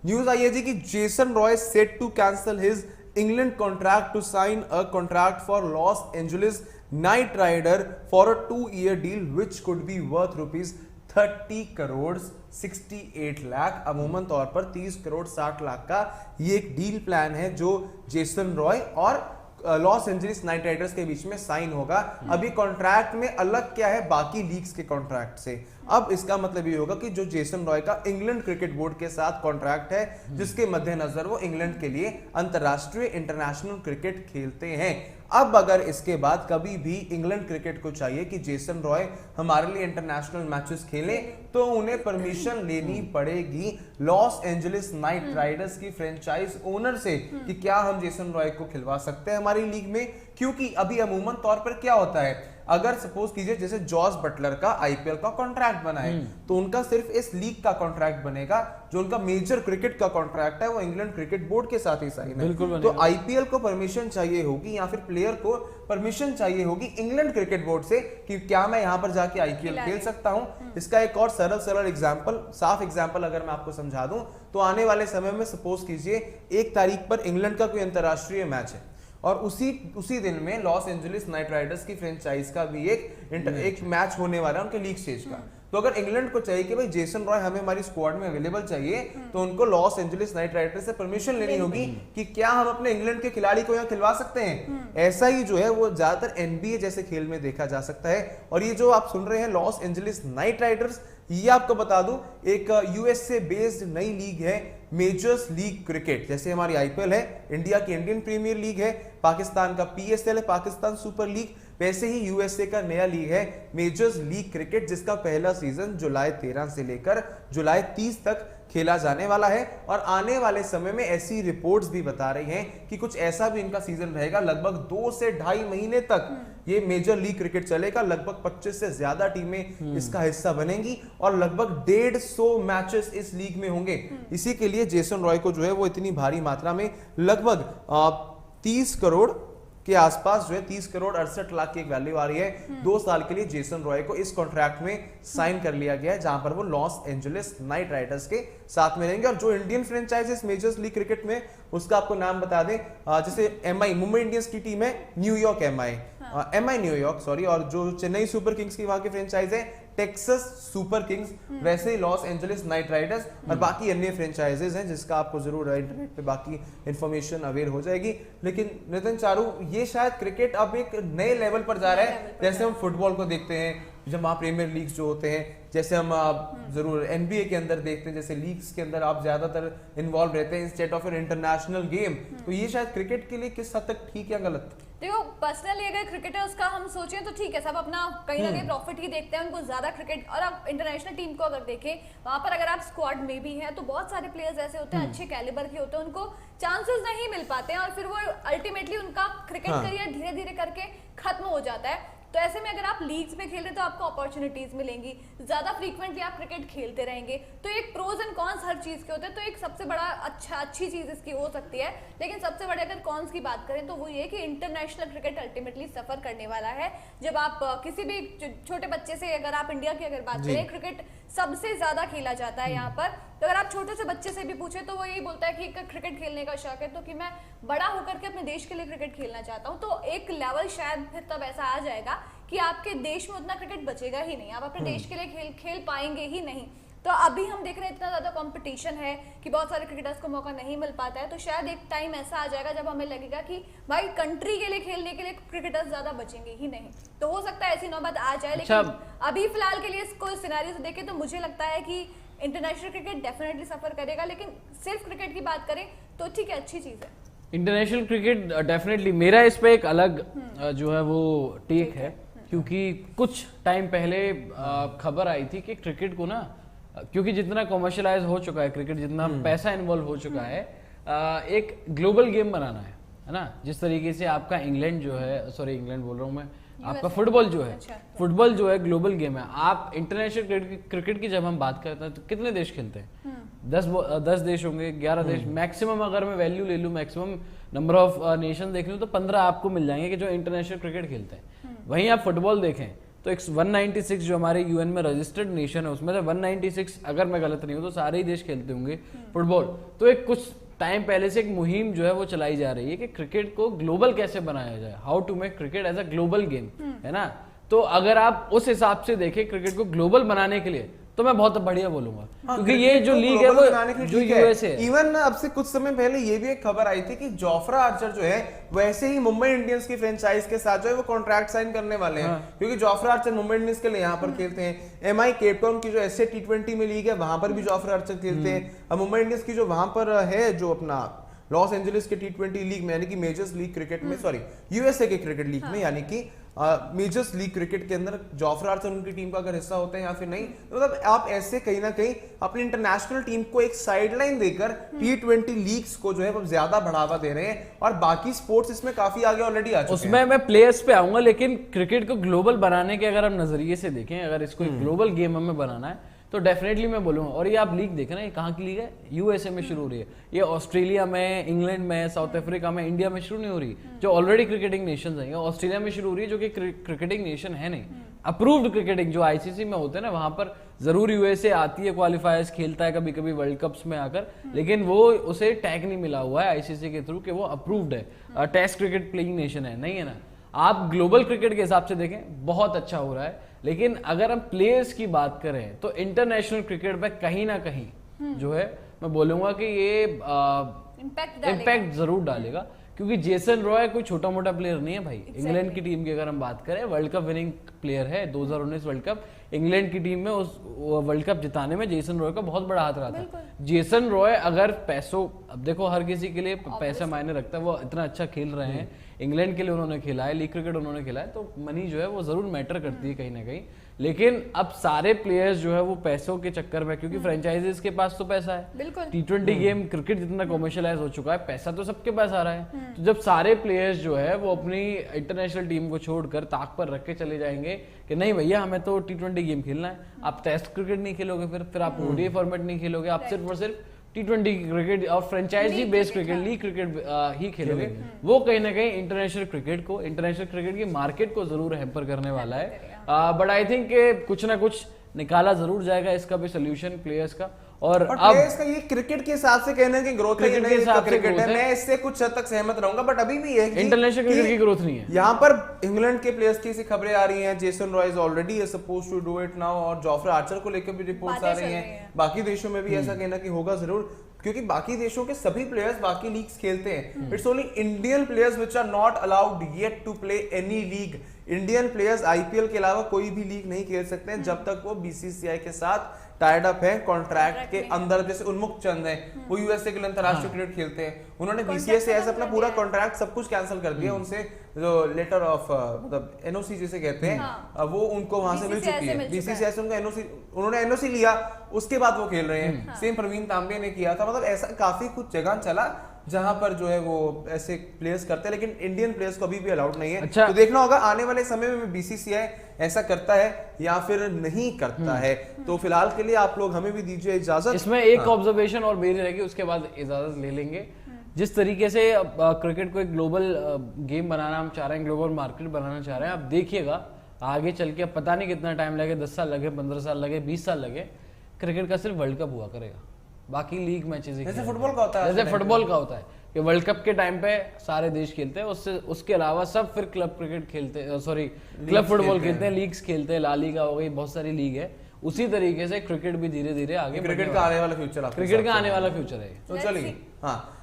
News आई है जी कि Jason Roy set to cancel his England contract to sign a contract for Los Angeles Knight Riders for a 2-year deal which could be worth ₹30 crore 68 lakh. अमूमन तौर पर 30 करोड़ 60 लाख का ये एक डील प्लान है जो जेसन रॉय और लॉस एंजलिस नाइट राइडर्स के बीच में साइन होगा। अभी कॉन्ट्रैक्ट में अलग क्या है बाकी लीग्स के कॉन्ट्रैक्ट से। अब इसका मतलब ये होगा कि जो जेसन रॉय का इंग्लैंड क्रिकेट बोर्ड के साथ कॉन्ट्रैक्ट है जिसके मद्देनजर वो इंग्लैंड के लिए अंतरराष्ट्रीय इंटरनेशनल क्रिकेट खेलते हैं। अब अगर इसके बाद कभी भी इंग्लैंड क्रिकेट को चाहिए कि जेसन रॉय हमारे लिए इंटरनेशनल मैचेस खेलें तो उन्हें परमिशन लेनी पड़ेगी लॉस एंजलिस नाइट राइडर्स की फ्रेंचाइज ओनर से कि क्या हम जेसन रॉय को खिलवा सकते हैं हमारी लीग में। क्योंकि अभी अमूमन तौर पर क्या होता है, अगर सपोज कीजिए जैसे जॉस बटलर का आईपीएल का कॉन्ट्रैक्ट बना है तो उनका सिर्फ इस लीग का कॉन्ट्रैक्ट बनेगा, जो उनका मेजर क्रिकेट का कॉन्ट्रैक्ट है वो इंग्लैंड क्रिकेट बोर्ड के साथ ही साइन है। तो आईपीएल को परमिशन चाहिए होगी या फिर प्लेयर को परमिशन चाहिए होगी इंग्लैंड क्रिकेट बोर्ड से कि क्या मैं यहां पर जाके आईपीएल खेल सकता हूं। इसका एक और सरल एग्जांपल, साफ एग्जांपल अगर मैं आपको समझा दूं तो आने वाले समय में सपोज कीजिए 1 तारीख पर इंग्लैंड का कोई अंतरराष्ट्रीय मैच है और उसी दिन में लॉस एंजलिस नाइट राइडर्स की फ्रेंचाइज का भी एक मैच होने वाला है उनके लीग स्टेज का। तो अगर इंग्लैंड को चाहिए कि भाई जेसन रॉय हमें हमारी स्क्वाड में अवेलेबल चाहिए तो उनको लॉस एंजलिस नाइट राइडर्स से परमिशन लेनी होगी कि क्या हम अपने इंग्लैंड के खिलाड़ी को यहाँ खिलवा सकते हैं। ऐसा ही जो है वो ज्यादातर एनबीए जैसे खेल में देखा जा सकता है। और ये जो आप सुन रहे हैं लॉस एंजलिस नाइट राइडर्स, ये आपको बता दूं एक यूएसए बेस्ड नई लीग है मेजर्स लीग क्रिकेट। जैसे हमारी आईपीएल है, इंडिया की इंडियन प्रीमियर लीग है, पाकिस्तान का पीएसएल है पाकिस्तान सुपर लीग, वैसे ही यूएसए का नया लीग है मेजर्स लीग क्रिकेट जिसका पहला सीजन जुलाई 13 से लेकर जुलाई 30 तक खेला जाने वाला है। और आने वाले समय में ऐसी रिपोर्ट्स भी बता रही हैं कि कुछ ऐसा भी इनका सीजन रहेगा, लगभग 2 से ढाई महीने तक ये मेजर लीग क्रिकेट चलेगा। लगभग 25 से ज्यादा टीमें इसका हिस्सा बनेंगी और लगभग 150 मैचेस इस लीग में होंगे। इसी के लिए जेसन रॉय को जो है वो इतनी भारी मात्रा में लगभग 30 करोड़ के आसपास जो है 30 करोड़ 68 लाख की एक वैल्यू आ रही है। 2 साल के लिए जेसन रॉय को इस कॉन्ट्रैक्ट में साइन कर लिया गया है जहां पर वो लॉस एंजलिस नाइट राइडर्स के साथ में रहेंगे। और जो Indian franchises measures league cricket में उसका आपको नाम बता दें, जैसे एमआई मुंबई इंडियंस की टीम है न्यूयॉर्क एमआई न्यूयॉर्क सॉरी, और जो चेन्नई सुपर किंग्स की वहां की फ्रेंचाइज है टेक्सास सुपर किंग्स, वैसे ही लॉस एंजलिस नाइट राइडर्स और बाकी अन्य फ्रेंचाइजेस हैं जिसका आपको जरूर इंटरनेट पे बाकी इंफॉर्मेशन अवेयर हो जाएगी। लेकिन नितिन चारू, ये शायद क्रिकेट अब एक नए लेवल पर जा रहा है। जैसे हम फुटबॉल को देखते हैं जब वहाँ प्रीमियर लीग्स जो होते हैं, जैसे हम जरूर एनबीए के अंदर देखते हैं, जैसे लीग्स के अंदर आप ज्यादातर इन्वॉल्व रहते हैं instead of an international game. तो ये शायद क्रिकेट के लिए किस हद तक ठीक या गलत? देखो पर्सनली अगर क्रिकेटर्स का हम सोचें तो ठीक है, सब अपना कहीं ना कहीं प्रॉफिट ही देखते हैं, उनको ज्यादा क्रिकेट। और आप इंटरनेशनल टीम को अगर देखें वहां पर अगर आप स्क्वाड में भी हैं तो बहुत सारे प्लेयर्स ऐसे होते हैं अच्छे कैलिबर के होते हैं, उनको चांसेस नहीं मिल पाते हैं और फिर वो अल्टीमेटली उनका क्रिकेट करियर धीरे धीरे करके खत्म हो जाता है। तो ऐसे में अगर आप लीग्स में खेल रहे तो आपको अपॉर्चुनिटीज मिलेंगी, ज्यादा फ्रीक्वेंटली आप क्रिकेट खेलते रहेंगे। तो एक प्रोज एंड कॉन्स हर चीज के होते हैं। तो एक सबसे बड़ा अच्छी चीज इसकी हो सकती है, लेकिन सबसे बड़े अगर कॉन्स की बात करें तो वो ये कि इंटरनेशनल क्रिकेट अल्टीमेटली सफर करने वाला है। जब आप किसी भी छोटे बच्चे से, अगर आप इंडिया की अगर बात करें, क्रिकेट सबसे ज्यादा खेला जाता है यहाँ पर। तो अगर आप छोटे से बच्चे से भी पूछे तो वो यही बोलता है कि क्रिकेट खेलने का शौक है, तो कि मैं बड़ा होकर के अपने देश के लिए क्रिकेट खेलना चाहता हूँ। तो एक लेवल शायद फिर तब ऐसा आ जाएगा कि आपके देश में उतना क्रिकेट बचेगा ही नहीं, आप अपने देश के लिए खेल पाएंगे ही नहीं। तो अभी हम देख रहे हैं इतना ज्यादा कंपटीशन है कि बहुत सारे क्रिकेटर्स को मौका नहीं मिल पाता है। तो शायद एक टाइम ऐसा आ जाएगा जब हमें लगेगा कि भाई कंट्री के लिए खेलने के लिए क्रिकेटर्स ज्यादा बचेंगे ही नहीं। तो हो सकता है ऐसी नौबत आ जाए, लेकिन अभी फिलहाल के लिए इसको सिनेरियो देखे तो मुझे लगता है कि इंटरनेशनल क्रिकेट डेफिनेटली सफर करेगा। लेकिन सिर्फ क्रिकेट की बात करें तो ठीक है, अच्छी चीज है इंटरनेशनल क्रिकेट डेफिनेटली। मेरा इस पे एक अलग जो है वो टेक है, क्योंकि कुछ टाइम पहले खबर आई थी कि क्रिकेट को ना, क्योंकि जितना कॉमर्शियलाइज हो चुका है क्रिकेट, जितना पैसा इन्वॉल्व हो चुका है, एक ग्लोबल गेम बनाना है ना। जिस तरीके से आपका इंग्लैंड जो है, सॉरी इंग्लैंड बोल रहा हूँ मैं, आपका फुटबॉल जो है, फुटबॉल जो है ग्लोबल गेम है। आप इंटरनेशनल क्रिकेट की जब हम बात करते हैं तो कितने देश खेलते हैं? 10 देश होंगे, 11 देश मैक्सिमम। अगर मैं वैल्यू ले लूँ, मैक्सिमम नंबर ऑफ नेशन देख लूँ तो 15 आपको मिल जाएंगे कि जो इंटरनेशनल क्रिकेट खेलते हैं। वहीं आप फुटबॉल देखें तो एक 196 जो हमारे यूएन में रजिस्टर्ड नेशन है उसमें से 196, अगर मैं गलत नहीं हूँ तो सारे ही देश खेलते होंगे फुटबॉल। तो एक कुछ टाइम पहले से एक मुहिम जो है वो चलाई जा रही है कि क्रिकेट को ग्लोबल कैसे बनाया जाए, how to make cricket as a global game, है ना। तो अगर आप उस हिसाब से देखें क्रिकेट को ग्लोबल बनाने के लिए तो मैं बहुत बढ़िया बोलूंगा, क्योंकि ये जो लीग है वो जो यूएसए है। इवन अब से कुछ समय पहले ये भी एक खबर आई थी कि जोफ्रा आर्चर जो है वैसे ही मुंबई इंडियंस की फ्रेंचाइज के साथ जो है वो कॉन्ट्रैक्ट साइन करने वाले हैं, क्योंकि जोफ्रा आर्चर मुंबई इंडियंस के लिए यहाँ पर खेलते हैं। एमआई केप टाउन की जो एसए T20 में लीग है वहां पर भी जोफ्रा आर्चर खेलते हैं। अब मुंबई इंडियंस की जो वहां पर है जो अपना लॉस एंजलिस के T20 लीग में, यानी कि मेजर्स लीग क्रिकेट में, सॉरी यूएसए के क्रिकेट लीग में, यानी कि मेजर्स लीग क्रिकेट के अंदर जोफ्रा आर्चर उनकी टीम का अगर हिस्सा होते हैं या फिर नहीं, तो मतलब आप ऐसे कहीं ना कहीं अपनी इंटरनेशनल टीम को एक साइडलाइन देकर T20 लीग्स को जो है वो ज्यादा बढ़ावा दे रहे हैं, और बाकी स्पोर्ट्स इसमें काफी आगे ऑलरेडी आ चुके हैं। उसमें मैं प्लेयर्स पे आऊंगा, लेकिन क्रिकेट को ग्लोबल बनाने के अगर हम नजरिए से देखें, अगर इसको एक ग्लोबल गेम हमें बनाना है तो डेफिनेटली मैं बोलूंगा। और ये आप लीग देख रहे हैं, ये कहाँ की लीग है? यूएसए में शुरू हो रही है, ये ऑस्ट्रेलिया में, इंग्लैंड में, साउथ अफ्रीका में, इंडिया में शुरू नहीं हो रही, जो ऑलरेडी क्रिकेटिंग नेशन है। ये ऑस्ट्रेलिया में शुरू हो रही है जो कि क्रिकेटिंग नेशन है नहीं, अप्रूव्ड क्रिकेटिंग जो आईसीसी में होते हैं ना, वहां पर जरूर यूएसए आती है, क्वालिफायर्स खेलता है कभी कभी वर्ल्ड कप्स में आकर, लेकिन वो उसे टैग नहीं मिला हुआ है आईसीसी के थ्रू कि वो अप्रूव्ड है, टेस्ट क्रिकेट प्लेइंग नेशन है, नहीं है ना। आप ग्लोबल क्रिकेट के हिसाब से देखें बहुत अच्छा हो रहा है, लेकिन अगर हम प्लेयर्स की बात करें तो इंटरनेशनल क्रिकेट पे कहीं ना कहीं जो है मैं बोलूंगा कि ये इम्पैक्ट जरूर डालेगा, क्योंकि जेसन रॉय कोई छोटा मोटा प्लेयर नहीं है भाई। इंग्लैंड की टीम की अगर हम बात करें, वर्ल्ड कप विनिंग प्लेयर है, 2019 वर्ल्ड कप इंग्लैंड की टीम में उस वर्ल्ड कप जिताने में जेसन रॉय का बहुत बड़ा हाथ रहा था। जेसन रॉय अगर पैसों, अब देखो हर किसी के लिए पैसा मायने रखता है, वो इतना अच्छा खेल रहे हैं, इंग्लैंड के लिए उन्होंने खेला है, लीग क्रिकेट उन्होंने खेला है, तो मनी जो है वो जरूर मैटर करती है कहीं ना कहीं। लेकिन अब सारे प्लेयर्स जो है वो पैसों के चक्कर में, क्योंकि फ्रेंचाइजीज के पास तो पैसा है, T20 गेम क्रिकेट जितना कॉमर्शियलाइज हो चुका है, पैसा तो सबके पास आ रहा है। तो जब सारे प्लेयर्स जो है वो अपनी इंटरनेशनल टीम को छोड़कर ताक पर रख के चले जाएंगे कि नहीं भैया हमें तो T20 गेम खेलना है, आप टेस्ट क्रिकेट नहीं खेलोगे, फिर आप ओडीआई फॉर्मेट नहीं खेलोगे, आप सिर्फ और सिर्फ T20 क्रिकेट और franchise based cricket, league cricket ही खेलोगे, वो कहीं ना कहीं इंटरनेशनल क्रिकेट की मार्केट को जरूर हैम्पर करने वाला है। बट आई थिंक कुछ ना कुछ निकाला जरूर जाएगा इसका भी सोल्यूशन प्लेयर्स का। और अब प्लेयर्स का ये क्रिकेट के हिसाब से कहना है कि ग्रोथ है, क्रिकेट के हिसाब से क्रिकेट है, मैं इससे कुछ हद तक सहमत रहूंगा, बट अभी भी है इंटरनेशनल क्रिकेट की ग्रोथ नहीं है। यहाँ पर इंग्लैंड के प्लेयर्स की ऐसी खबरें आ रही हैं, Jason Roy is already supposed to do it now, और जोफ्रा आर्चर को लेकर भी रिपोर्ट्स आ रही हैं। बाकी देशों में भी ऐसा कहना कि होगा जरूर, क्योंकि बाकी देशों के सभी प्लेयर्स बाकी लीग्स खेलते हैं। It's only Indian players which are not allowed yet to play any league. Indian players IPL के अलावा कोई भी लीग नहीं खेल सकते हैं जब तक वो बीसीसीआई के साथ टाइड अप है कॉन्ट्रैक्ट के अंदर। जैसे उन्मुक्त चंद है, वो यूएसए के लिए अंतरराष्ट्रीय क्रिकेट खेलते हैं, उन्होंने बीसीसीआई से ऐसा अपना पूरा कॉन्ट्रैक्ट सब कुछ कैंसिल कर दिया, उनसे जो लेटर ऑफ मतलब एनओसी जिसे कहते हैं वो उनको वहां से मिल चुकी है, बीसीसीआई से उनका एनओसी, उन्होंने एनओसी लिया, उसके बाद वो खेल रहे हैं। सेम प्रवीण तांबे ने किया था, मतलब ऐसा काफी कुछ जगह चला जहां पर जो है वो ऐसे प्लेयर्स करते हैं, लेकिन इंडियन प्लेयर्स को अभी भी अलाउड नहीं है। अच्छा। तो देखना होगा आने वाले समय में बीसीसीआई ऐसा करता है या फिर नहीं करता है। तो फिलहाल के लिए आप लोग हमें भी दीजिए इजाजत। इसमें एक ऑब्जर्वेशन और मेरी रहेगी, उसके बाद इजाजत ले लेंगे। जिस तरीके से क्रिकेट को एक ग्लोबल गेम बनाना हम चाह रहे हैं, ग्लोबल मार्केट बनाना चाह रहे हैं, आप देखिएगा आगे चल के पता नहीं कितना टाइम लगे, 10 साल लगे, 15 साल लगे, 20 साल लगे, क्रिकेट का सिर्फ वर्ल्ड कप हुआ करेगा, बाकी लीग मैचेस जैसे फुटबॉल का होता है, जैसे फुटबॉल का होता है कि वर्ल्ड कप के टाइम पे सारे देश खेलते हैं, उसके अलावा सब फिर क्लब क्रिकेट खेलते हैं, सॉरी क्लब फुटबॉल खेलते हैं, लीग्स खेलते हैं, ला लीगा हो गई, बहुत सारी लीग है। उसी तरीके से क्रिकेट भी धीरे धीरे आगे, क्रिकेट का आने वाला फ्यूचर है।